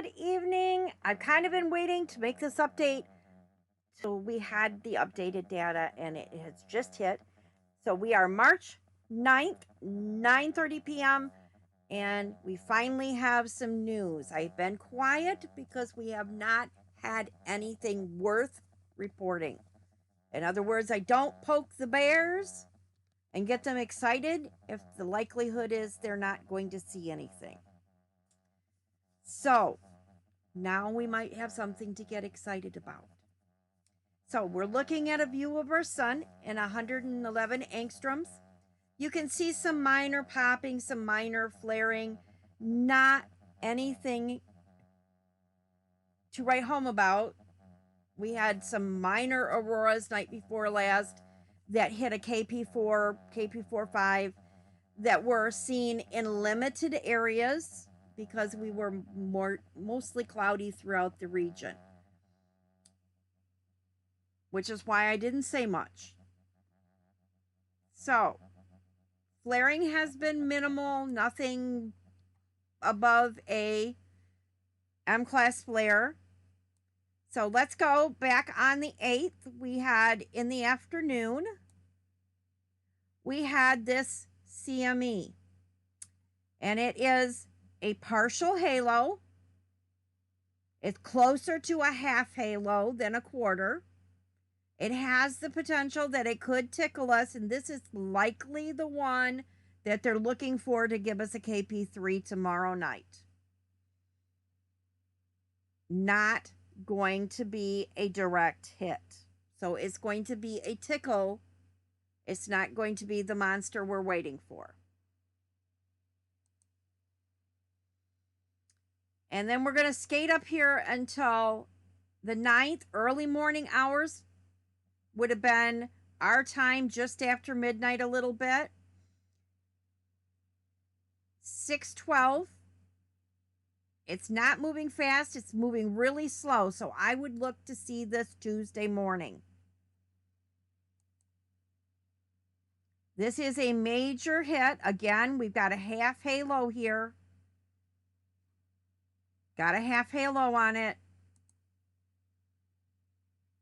Good evening. I've kind of been waiting to make this update. So we had the updated data and it has just hit. So we are March 9th, 9:30 p.m. and we finally have some news. I've been quiet because we have not had anything worth reporting. In other words, I don't poke the bears and get them excited if the likelihood is they're not going to see anything. So now we might have something to get excited about. So we're looking at a view of our sun in 111 angstroms. You can see some minor popping, some minor flaring, not anything to write home about. We had some minor auroras night before last that hit a KP4, KP45 that were seen in limited areas because we were mostly cloudy throughout the region, which is why I didn't say much. So, flaring has been minimal, nothing above a M-class flare. So let's go back on the 8th. We had in the afternoon, we had this CME, and it is a partial halo. It's closer to a half halo than a quarter. It has the potential that it could tickle us, and this is likely the one that they're looking for to give us a KP3 tomorrow night. Not going to be a direct hit. So it's going to be a tickle. It's not going to be the monster we're waiting for. And then we're going to skate up here until the 9th, early morning hours. Would have been our time just after midnight a little bit. 6:12. It's not moving fast. It's moving really slow. So I would look to see this Tuesday morning. This is a major hit. Again, we've got a half halo here. Got a half halo on it.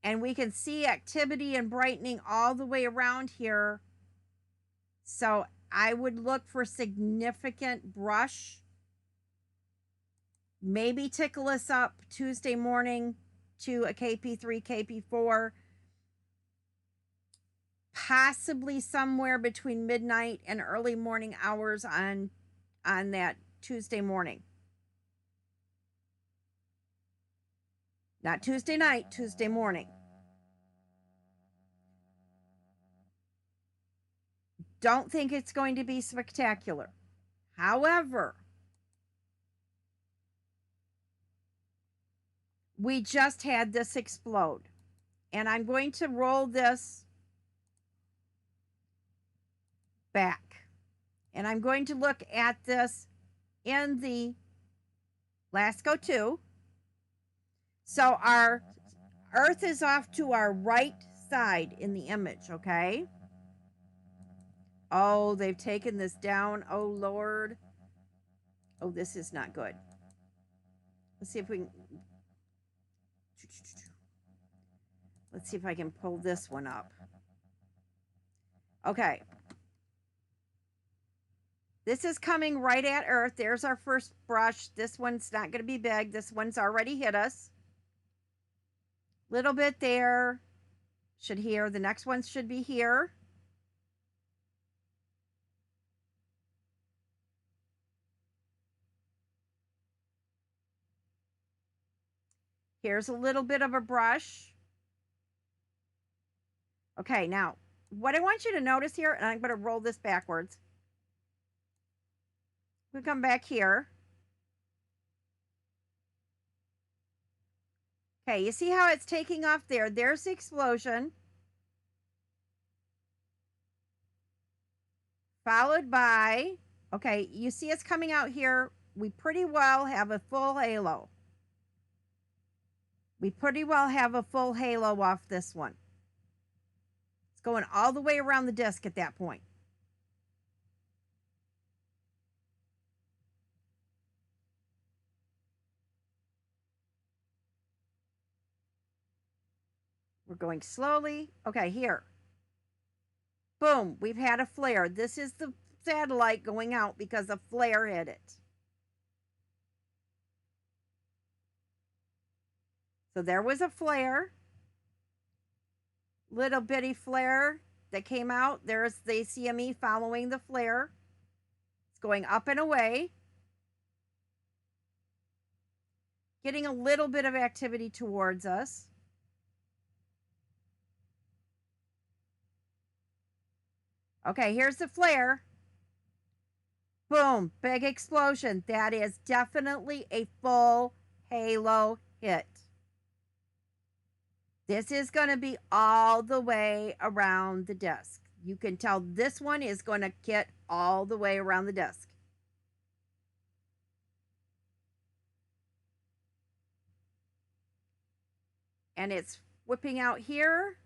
And we can see activity and brightening all the way around here. So I would look for significant brush. Maybe tickle us up Tuesday morning to a KP3, KP4. Possibly somewhere between midnight and early morning hours on that Tuesday morning. Not Tuesday night, Tuesday morning. Don't think it's going to be spectacular. However, we just had this explode. And I'm going to roll this back. And I'm going to look at this in the LASCO 2. So our Earth is off to our right side in the image, okay? Oh, they've taken this down. Oh, Lord. Oh, this is not good. Let's see if we can... Let's see if I can pull this one up. Okay. This is coming right at Earth. There's our first brush. This one's not going to be big. This one's already hit us. Little bit there. Should here. The next one should be here. Here's a little bit of a brush. Okay, now, what I want you to notice here, and I'm going to roll this backwards. We come back here. Okay, you see how it's taking off there? There's the explosion. Followed by, okay, you see it's coming out here. We pretty well have a full halo. We pretty well have a full halo off this one. It's going all the way around the disk at that point. We're going slowly. Okay, here. Boom, we've had a flare. This is the satellite going out because a flare hit it. So there was a flare. Little bitty flare that came out. There's the CME following the flare. It's going up and away. Getting a little bit of activity towards us. Okay, here's the flare. Boom, big explosion. That is definitely a full halo hit. This is going to be all the way around the disk. You can tell this one is going to get all the way around the disk. And it's whipping out here.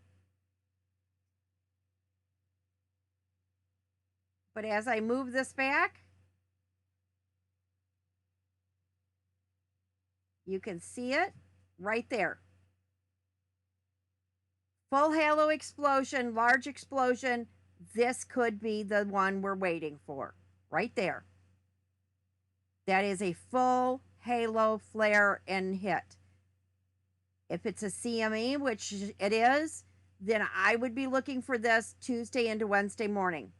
But as I move this back, you can see it right there. Full halo explosion, large explosion. This could be the one we're waiting for. Right there. That is a full halo flare and hit. If it's a CME, which it is, then I would be looking for this Tuesday into Wednesday morning.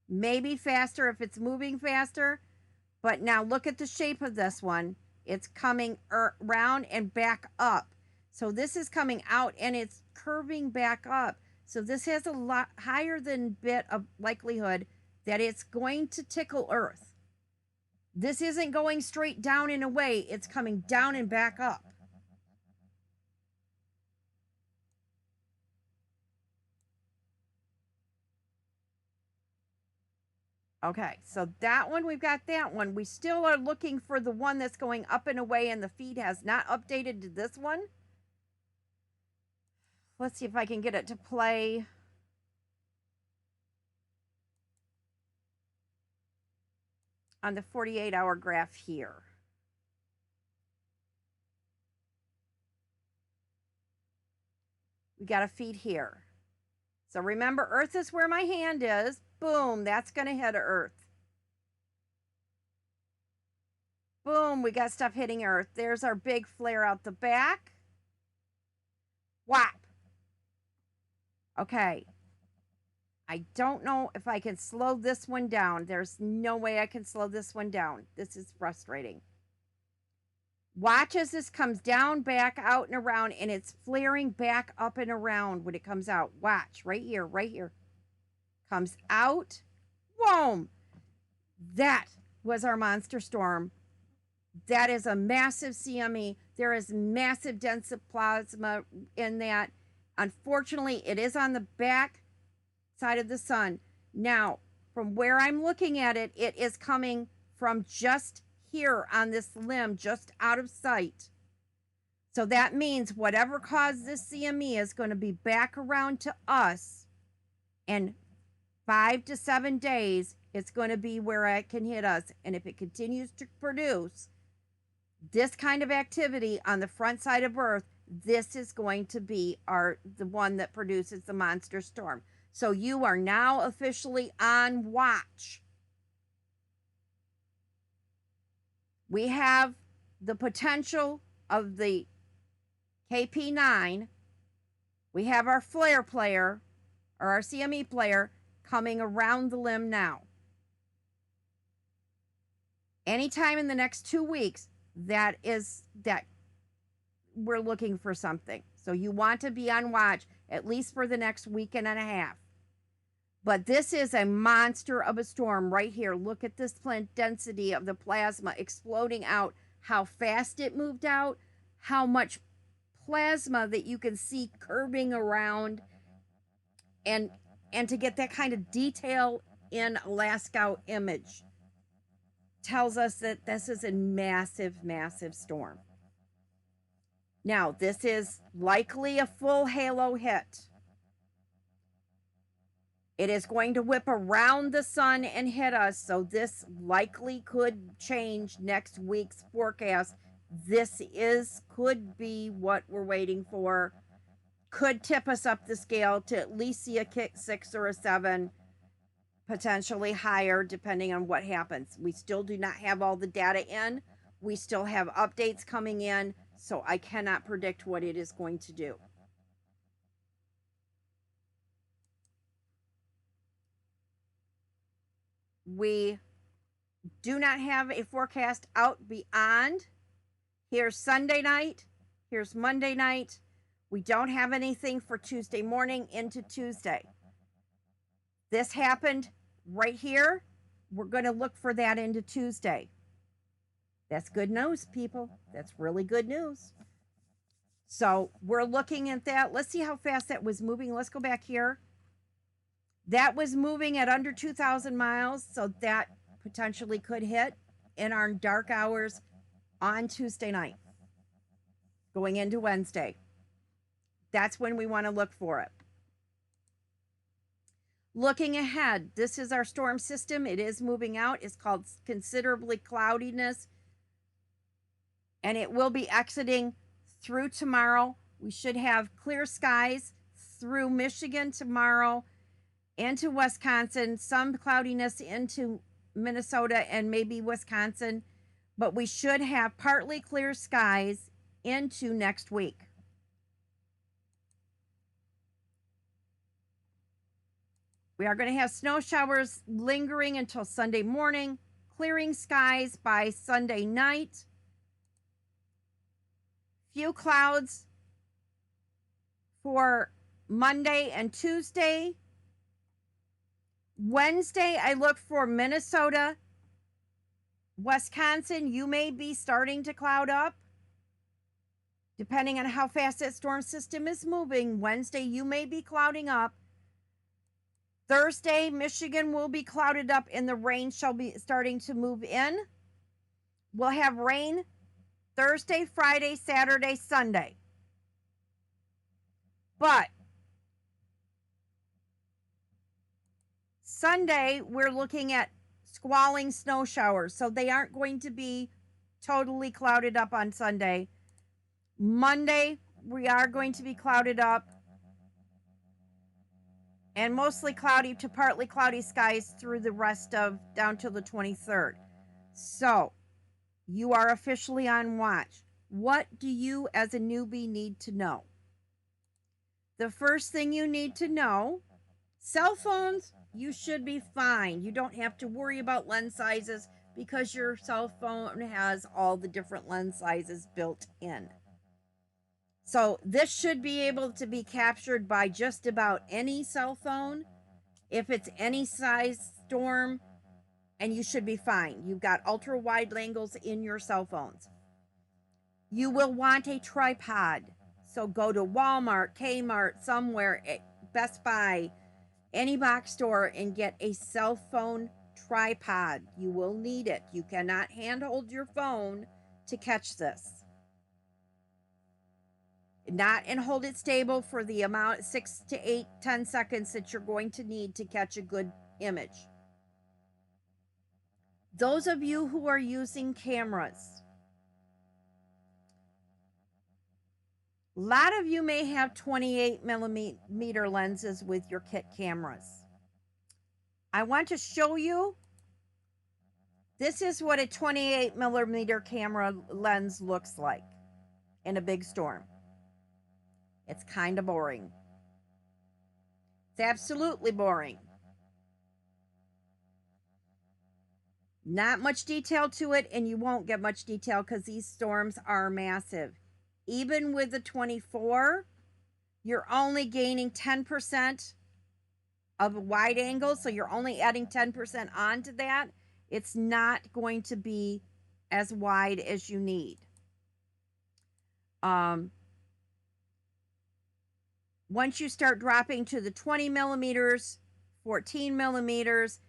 Maybe faster if it's moving faster. But now look at the shape of this one. It's coming around and back up. So this is coming out and it's curving back up. So this has a lot higher than bit of likelihood that it's going to tickle Earth. This isn't going straight down and away. It's coming down and back up. Okay, so that one, we've got that one. We still are looking for the one that's going up and away, and the feed has not updated to this one. Let's see if I can get it to play. On the 48-hour graph here. We got a feed here. So remember, Earth is where my hand is. Boom, that's going to hit Earth. Boom, we got stuff hitting Earth. There's our big flare out the back. Whap. Okay. I don't know if I can slow this one down. There's no way I can slow this one down. This is frustrating. Watch as this comes down, back, out, and around, and it's flaring back up and around when it comes out. Watch, right here, right here. Comes out. Boom. That was our monster storm. That is a massive CME. There is massive dense plasma in that. Unfortunately, it is on the back side of the sun. Now, from where I'm looking at it, it is coming from just here on this limb, just out of sight. So that means whatever caused this CME is going to be back around to us. And 5 to 7 days, it's going to be where it can hit us. And if it continues to produce this kind of activity on the front side of Earth, this is going to be the one that produces the monster storm. So you are now officially on watch. We have the potential of the KP9. We have our flare player, or our CME player, coming around the limb now. Anytime in the next 2 weeks, that we're looking for something. So you want to be on watch at least for the next week and a half. But this is a monster of a storm right here. Look at this density of the plasma exploding out, how fast it moved out, how much plasma that you can see curving around, and to get that kind of detail in a Lascaux image tells us that this is a massive, massive storm. Now, this is likely a full halo hit. It is going to whip around the sun and hit us, so this likely could change next week's forecast this could be what we're waiting for. Could tip us up the scale to at least see a kick 6 or a 7, potentially higher, depending on what happens. We still do not have all the data in. We still have updates coming in, so I cannot predict what it is going to do. We do not have a forecast out beyond. Here's Sunday night. Here's Monday night. We don't have anything for Tuesday morning into Tuesday. This happened right here. We're going to look for that into Tuesday. That's good news, people. That's really good news. So we're looking at that. Let's see how fast that was moving. Let's go back here. That was moving at under 2,000 miles, so that potentially could hit in our dark hours on Tuesday night, going into Wednesday. That's when we want to look for it. Looking ahead, this is our storm system. It is moving out. It's called considerably cloudiness, and it will be exiting through tomorrow. We should have clear skies through Michigan tomorrow, into Wisconsin, some cloudiness into Minnesota and maybe Wisconsin, but we should have partly clear skies into next week. We are going to have snow showers lingering until Sunday morning, clearing skies by Sunday night. Few clouds for Monday and Tuesday. Wednesday, I look for Minnesota, Wisconsin. You may be starting to cloud up. Depending on how fast that storm system is moving, Wednesday, you may be clouding up. Thursday, Michigan will be clouded up and the rain shall be starting to move in. We'll have rain Thursday, Friday, Saturday, Sunday. But Sunday, we're looking at squalling snow showers. So they aren't going to be totally clouded up on Sunday. Monday, we are going to be clouded up. And mostly cloudy to partly cloudy skies through the rest of down to the 23rd. So you are officially on watch. What do you as a newbie need to know? The first thing you need to know, cell phones, you should be fine. You don't have to worry about lens sizes because your cell phone has all the different lens sizes built in. So this should be able to be captured by just about any cell phone if it's any size storm, and you should be fine. You've got ultra wide angles in your cell phones. You will want a tripod. So go to Walmart, Kmart, somewhere, Best Buy, any box store, and get a cell phone tripod. You will need it. You cannot handhold your phone to catch this. Not and hold it stable for the amount 6 to 8, 10 seconds that you're going to need to catch a good image. Those of you who are using cameras, a lot of you may have 28 millimeter lenses with your kit cameras. I want to show you, this is what a 28 millimeter camera lens looks like in a big storm. It's kind of boring. It's absolutely boring. Not much detail to it, and you won't get much detail because these storms are massive. Even with the 24, you're only gaining 10% of a wide angle, so you're only adding 10% onto that. It's not going to be as wide as you need. Once you start dropping to the 20 millimeters, 14 millimeters,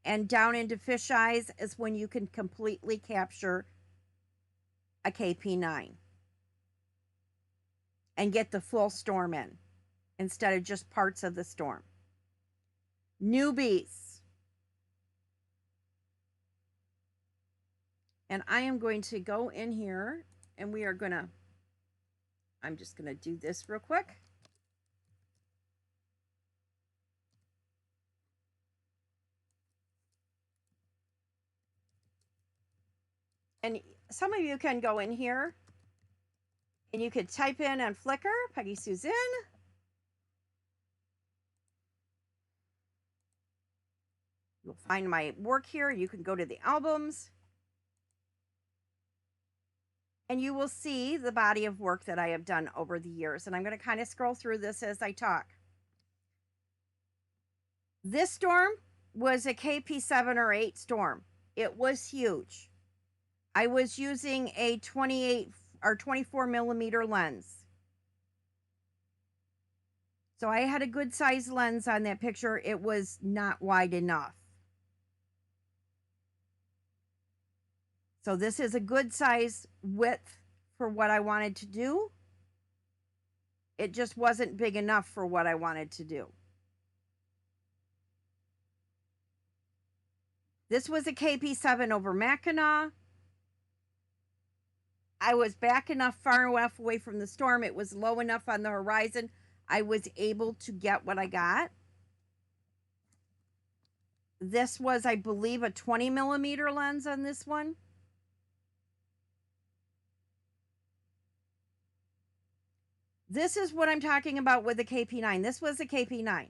and down into fisheyes is when you can completely capture a KP9 and get the full storm in instead of just parts of the storm. Newbies. And I am going to go in here and we are gonna, I'm just gonna do this real quick. And some of you can go in here and you could type in on Flickr, Peggy Suzanne. You'll find my work here. You can go to the albums. And you will see the body of work that I have done over the years. And I'm going to kind of scroll through this as I talk. This storm was a KP7 or 8 storm. It was huge. I was using a 28 or 24 millimeter lens. So I had a good size lens on that picture. It was not wide enough. So this is a good size width for what I wanted to do. It just wasn't big enough for what I wanted to do. This was a KP7 over Mackinac. I was back enough, far enough away from the storm. It was low enough on the horizon. I was able to get what I got. This was, I believe, a 20 millimeter lens on this one. This is what I'm talking about with the KP9. This was a KP9.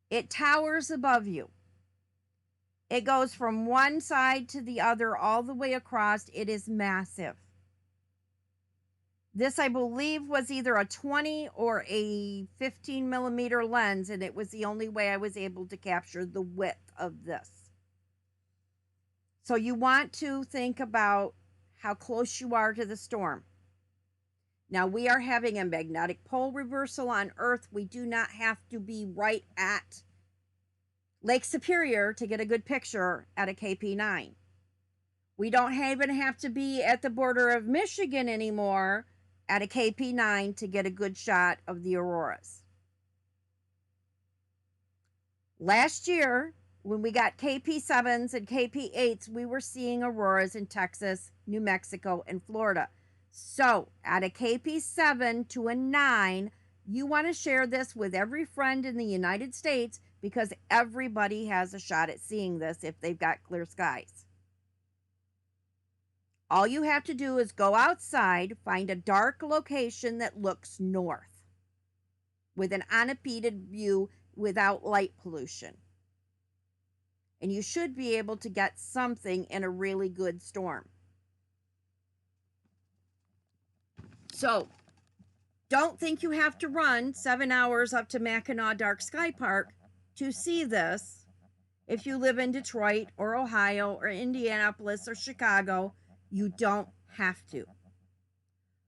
It towers above you. It goes from one side to the other all the way across. It is massive. This, I believe, was either a 20 or a 15 millimeter lens, and it was the only way I was able to capture the width of this. So you want to think about how close you are to the storm. Now, we are having a magnetic pole reversal on Earth. We do not have to be right at Lake Superior to get a good picture at a KP9. We don't even have to be at the border of Michigan anymore at a KP9 to get a good shot of the auroras. Last year, when we got KP7s and KP8s, we were seeing auroras in Texas, New Mexico, and Florida. So at a KP7 to a 9, you want to share this with every friend in the United States because everybody has a shot at seeing this if they've got clear skies. All you have to do is go outside, find a dark location that looks north with an unimpeded view without light pollution. And you should be able to get something in a really good storm. So, don't think you have to run 7 hours up to Mackinac Dark Sky Park to see this. If you live in Detroit or Ohio or Indianapolis or Chicago, you don't have to.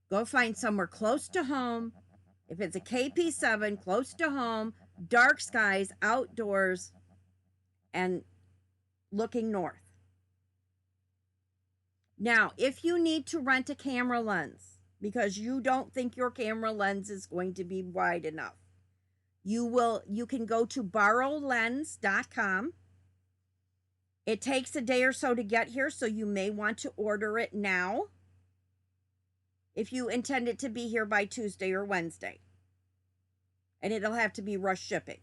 Go find somewhere close to home. If it's a KP7, close to home, dark skies, outdoors, and looking north. Now, if you need to rent a camera lens because you don't think your camera lens is going to be wide enough, you can go to borrowlens.com. It takes a day or so to get here, so you may want to order it now if you intend it to be here by Tuesday or Wednesday. And it'll have to be rush shipping.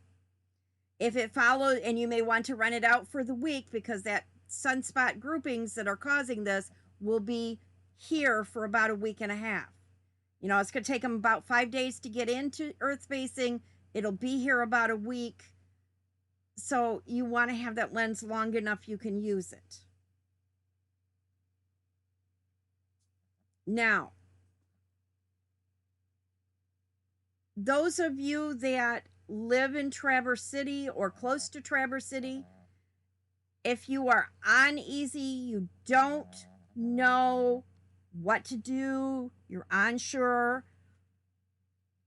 If it follows, and you may want to rent it out for the week because that sunspot groupings that are causing this will be here for about a week and a half. You know, it's going to take them about 5 days to get into Earth facing. It'll be here about a week. So you want to have that lens long enough you can use it. Now, those of you that live in Traverse City or close to Traverse City, if you are uneasy, you don't know what to do, you're unsure,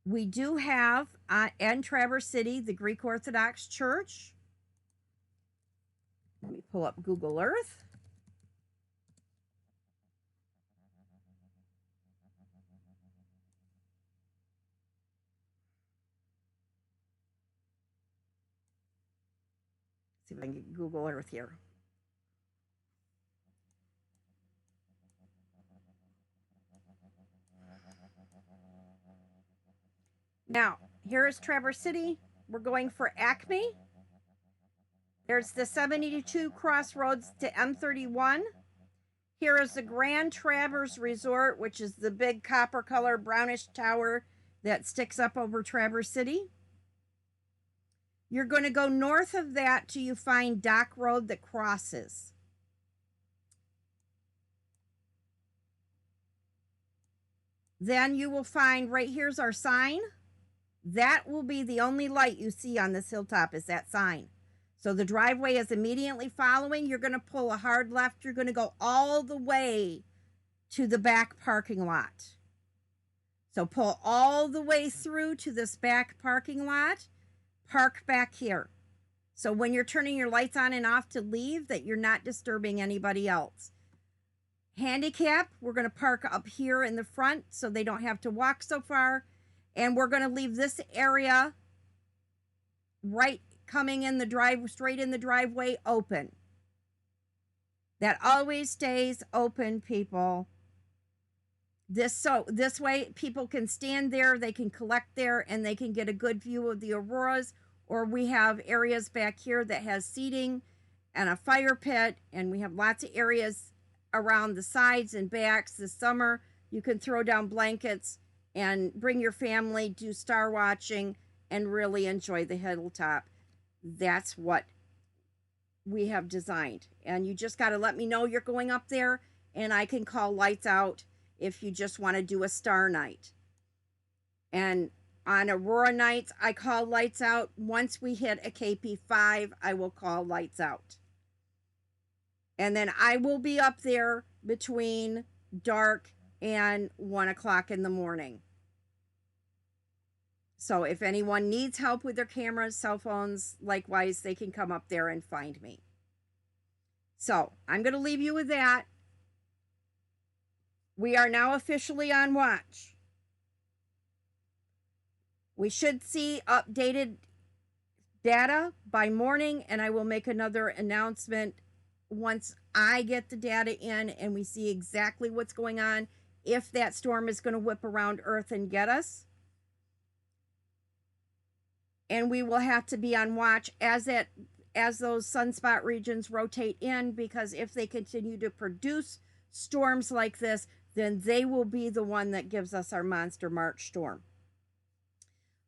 we do have in Traverse City the Greek Orthodox Church. Let me pull up Google Earth. See if I can get Google Earth here. Now, here is Traverse City. We're going for Acme. There's the 72 crossroads to M31. Here is the Grand Traverse Resort, which is the big copper color brownish tower that sticks up over Traverse City. You're going to go north of that till you find Dock Road that crosses. Then you will find, right here's our sign. That will be the only light you see on this hilltop is that sign. So the driveway is immediately following. You're going to pull a hard left. You're going to go all the way to the back parking lot. So pull all the way through to this back parking lot. Park back here. So when you're turning your lights on and off to leave, that you're not disturbing anybody else. Handicap, we're going to park up here in the front so they don't have to walk so far. And we're going to leave this area right coming in the drive, straight in the driveway, open. That always stays open, people. This way people can stand there, they can collect there, and they can get a good view of the auroras. Or we have areas back here that has seating and a fire pit, and we have lots of areas around the sides and backs. This summer you can throw down blankets and bring your family, do star watching, and really enjoy the hilltop. That's what we have designed. And you just got to let me know you're going up there, and I can call lights out if you just want to do a star night. And on Aurora nights, I call lights out. Once we hit a KP5, I will call lights out. And then I will be up there between dark and 1 o'clock in the morning. So if anyone needs help with their cameras, cell phones, likewise, they can come up there and find me. So I'm going to leave you with that. We are now officially on watch. We should see updated data by morning, and I will make another announcement once I get the data in and we see exactly what's going on, if that storm is going to whip around Earth and get us. And we will have to be on watch as those sunspot regions rotate in, because if they continue to produce storms like this, then they will be the one that gives us our monster March storm.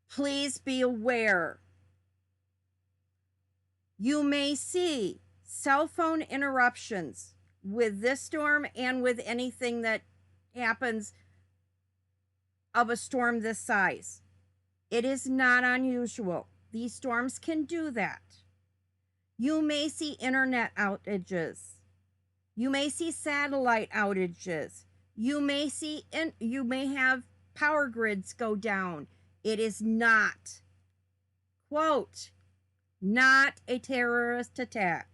Please be aware. You may see cell phone interruptions with this storm and with anything that happens of a storm this size. It is not unusual. These storms can do that. You may see internet outages. You may see satellite outages. You may have power grids go down. It is not, quote, not a terrorist attack.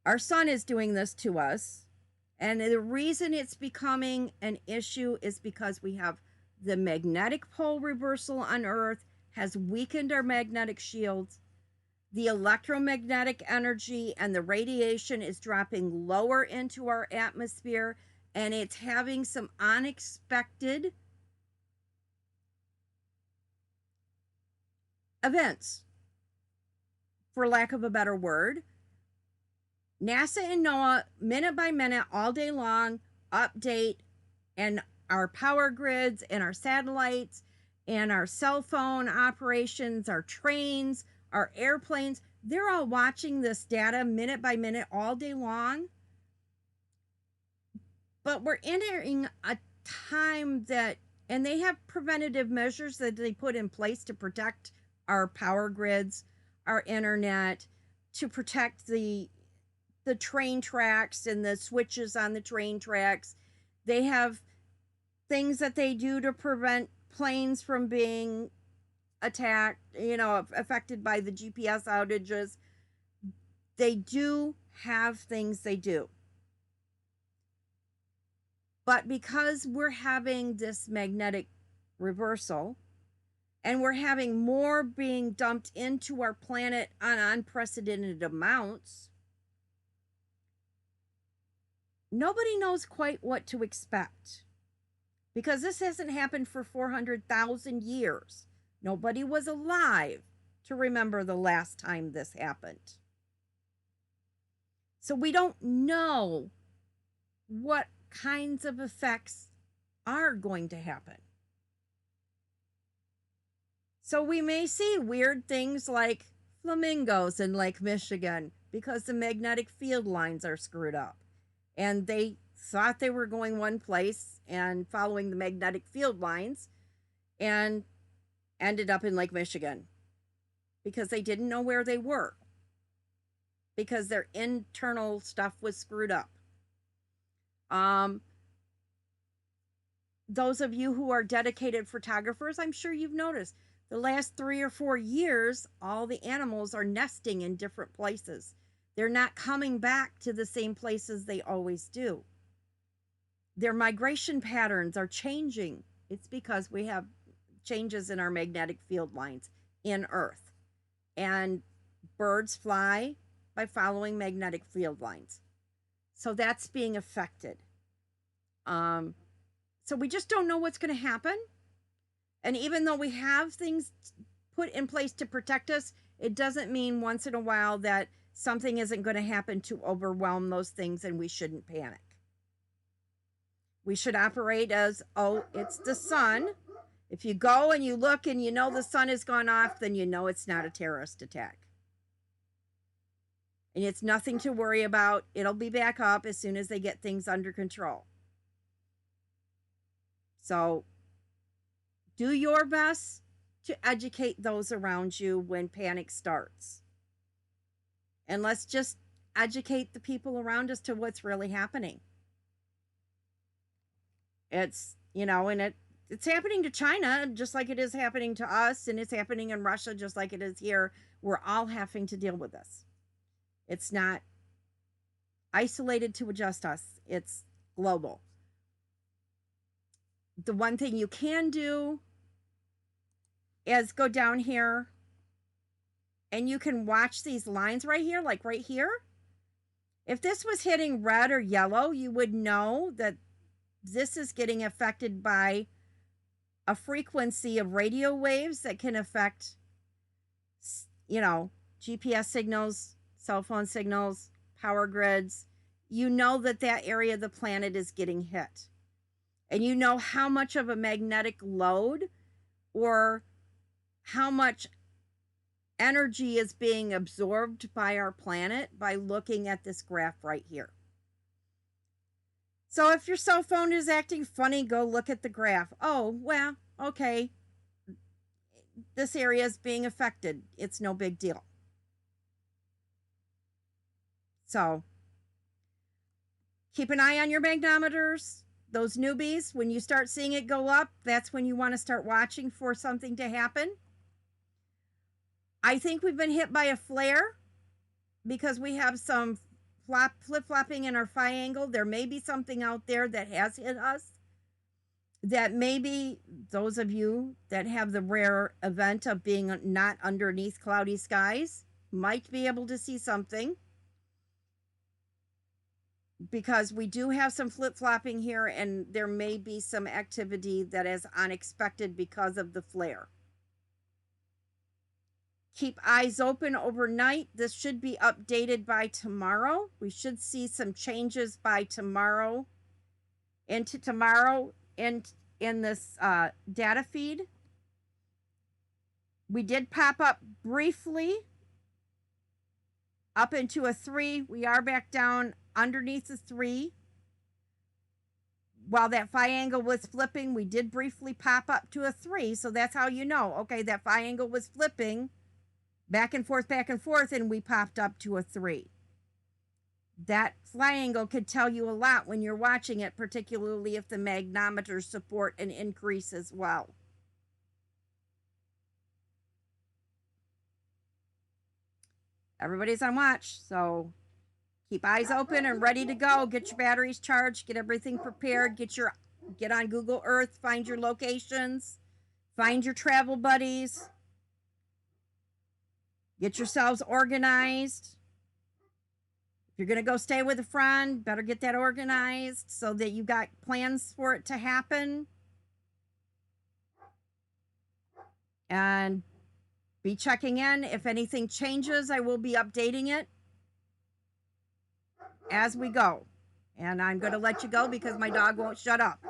Our sun is doing this to us. And the reason it's becoming an issue is because we have the magnetic pole reversal on Earth has weakened our magnetic shields. The electromagnetic energy and the radiation is dropping lower into our atmosphere, and it's having some unexpected events, for lack of a better word. NASA and NOAA, minute by minute, all day long, update, and our power grids and our satellites and our cell phone operations, our trains, our airplanes, they're all watching this data minute by minute all day long. But we're entering a time that, and they have preventative measures that they put in place to protect our power grids, our internet, to protect the train tracks and the switches on the train tracks. They have things that they do to prevent planes from being attacked, affected by the GPS outages. They do have things they do. But because we're having this magnetic reversal, and we're having more being dumped into our planet on unprecedented amounts, nobody knows quite what to expect. because this hasn't happened for 400,000 years. Nobody was alive to remember the last time this happened. So we don't know what kinds of effects are going to happen. So we may see weird things like flamingos in Lake Michigan because the magnetic field lines are screwed up. And they thought they were going one place and following the magnetic field lines and ended up in Lake Michigan because they didn't know where they were because their internal stuff was screwed up. Those of you who are dedicated photographers, I'm sure you've noticed the last 3 or 4 years, all the animals are nesting in different places. They're not coming back to the same places they always do. Their migration patterns are changing. It's because we have changes in our magnetic field lines in Earth. And birds fly by following magnetic field lines. So that's being affected. So we just don't know what's going to happen. And even though we have things put in place to protect us, it doesn't mean once in a while that something isn't going to happen to overwhelm those things and we shouldn't panic. We should operate as, oh, it's the sun. If you go and you look and you know the sun has gone off, then you know it's not a terrorist attack. And it's nothing to worry about. It'll be back up as soon as they get things under control. So do your best to educate those around you when panic starts. And let's just educate the people around us to what's really happening. It's, and it's happening to China just like it is happening to us, and it's happening in Russia just like it is here. We're all having to deal with this. It's not isolated to just us. It's global. The one thing you can do is go down here and you can watch these lines right here, like right here. If this was hitting red or yellow, you would know that this is getting affected by a frequency of radio waves that can affect, GPS signals, cell phone signals, power grids. You know that area of the planet is getting hit. And you know how much of a magnetic load or how much energy is being absorbed by our planet by looking at this graph right here. So if your cell phone is acting funny, go look at the graph. Oh, well, okay. This area is being affected. It's no big deal. So keep an eye on your magnometers. Those newbies, when you start seeing it go up, that's when you want to start watching for something to happen. I think we've been hit by a flare because we have some flip-flopping in our phi angle. There may be something out there that has hit us that maybe those of you that have the rare event of being not underneath cloudy skies might be able to see something, because we do have some flip-flopping here and there may be some activity that is unexpected because of the flare. Keep eyes open overnight. This should be updated by tomorrow. We should see some changes by tomorrow, in this data feed. We did pop up briefly up into a 3. We are back down underneath the 3. While that phi angle was flipping, we did briefly pop up to a 3. So that's how you know, okay, that phi angle was flipping back and forth, and we popped up to a 3. That phi angle could tell you a lot when you're watching it, particularly if the magnometers support an increase as well. Everybody's on watch, so keep eyes open and ready to go. Get your batteries charged, get everything prepared, get on Google Earth, find your locations, find your travel buddies. Get yourselves organized. If you're going to go stay with a friend, better get that organized so that you got plans for it to happen. and be checking in. If anything changes, I will be updating it as we go. And I'm going to let you go because my dog won't shut up.